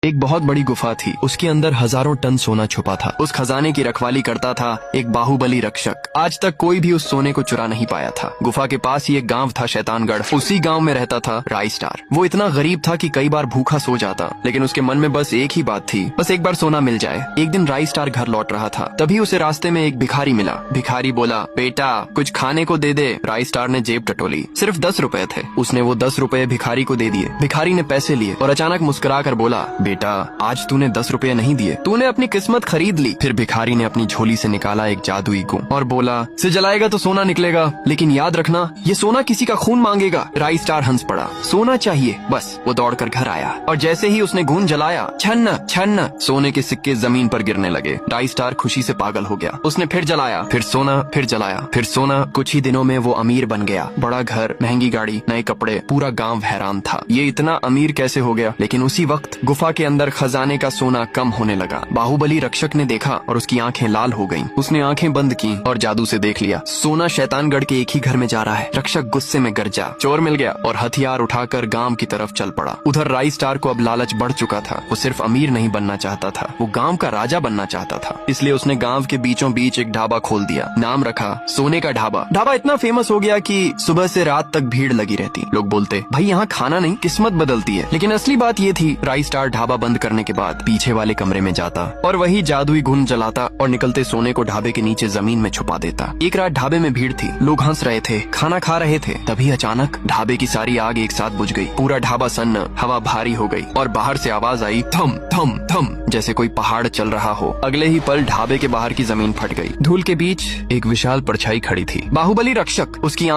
एक बहुत बड़ी गुफा थी, उसके अंदर हजारों टन सोना छुपा था। उस खजाने की रखवाली करता था एक बाहुबली रक्षक। आज तक कोई भी उस सोने को चुरा नहीं पाया था। गुफा के पास ही एक गांव था, शैतानगढ़। उसी गांव में रहता था राई स्टार। वो इतना गरीब था कि कई बार भूखा सो जाता, लेकिन उसके मन में बस एक ही बात थी, बस एक बार सोना मिल जाए। एक दिन राई स्टार घर लौट रहा था, तभी उसे रास्ते में एक भिखारी मिला। भिखारी बोला, बेटा कुछ खाने को दे दे। राई स्टार ने जेब टटोली, सिर्फ 10 रुपए थे। उसने वो 10 रुपए भिखारी को दे दिए। भिखारी ने पैसे लिए और अचानक मुस्कुरा कर बोला, बेटा आज तूने 10 रुपए नहीं दिए, तूने अपनी किस्मत खरीद ली। फिर भिखारी ने अपनी झोली से निकाला एक जादुई गुण और बोला, इसे जलाएगा तो सोना निकलेगा, लेकिन याद रखना ये सोना किसी का खून मांगेगा। राई स्टार हंस पड़ा, सोना चाहिए बस। वो दौड़कर घर आया और जैसे ही उसने गुण जलाया, छन्न छन्न सोने के सिक्के जमीन पर गिरने लगे। राई स्टार खुशी से पागल हो गया। उसने फिर जलाया, फिर सोना, फिर जलाया, फिर सोना। कुछ ही दिनों में वो अमीर बन गया। बड़ा घर, महंगी गाड़ी, नए कपड़े। पूरा गांव हैरान था, ये इतना अमीर कैसे हो गया। लेकिन उसी वक्त गुफा के अंदर खजाने का सोना कम होने लगा। बाहुबली रक्षक ने देखा और उसकी आंखें लाल हो गईं। उसने आंखें बंद की और जादू से देख लिया, सोना शैतानगढ़ के एक ही घर में जा रहा है। रक्षक गुस्से में गरजा, चोर मिल गया और हथियार उठाकर गांव की तरफ चल पड़ा। उधर राई स्टार को अब लालच बढ़ चुका था। वो सिर्फ अमीर नहीं बनना चाहता था, वो गांव का राजा बनना चाहता था। इसलिए उसने गांव के बीचों बीच एक ढाबा खोल दिया। नाम रखा सोने का ढाबा। ढाबा इतना फेमस हो गया कि सुबह से रात तक भीड़ लगी रहती। लोग बोलते, भाई यहाँ खाना नहीं किस्मत बदलती है। लेकिन असली बात ये थी, राई स्टार ढाबा बंद करने के बाद पीछे वाले कमरे में जाता और वही जादुई गुण जलाता और निकलते सोने को ढाबे के नीचे जमीन में छुपा देता। एक रात ढाबे में भीड़ थी, लोग हंस रहे थे, खाना खा रहे थे। तभी अचानक ढाबे की सारी आग एक साथ बुझ गई। पूरा ढाबा सन्न, हवा भारी हो गई और बाहर से आवाज आई, थम थम थम, जैसे कोई पहाड़ चल रहा हो। अगले ही पल ढाबे के बाहर की जमीन फट गई। धूल के बीच एक विशाल परछाई खड़ी थी, बाहुबली रक्षक। उसकी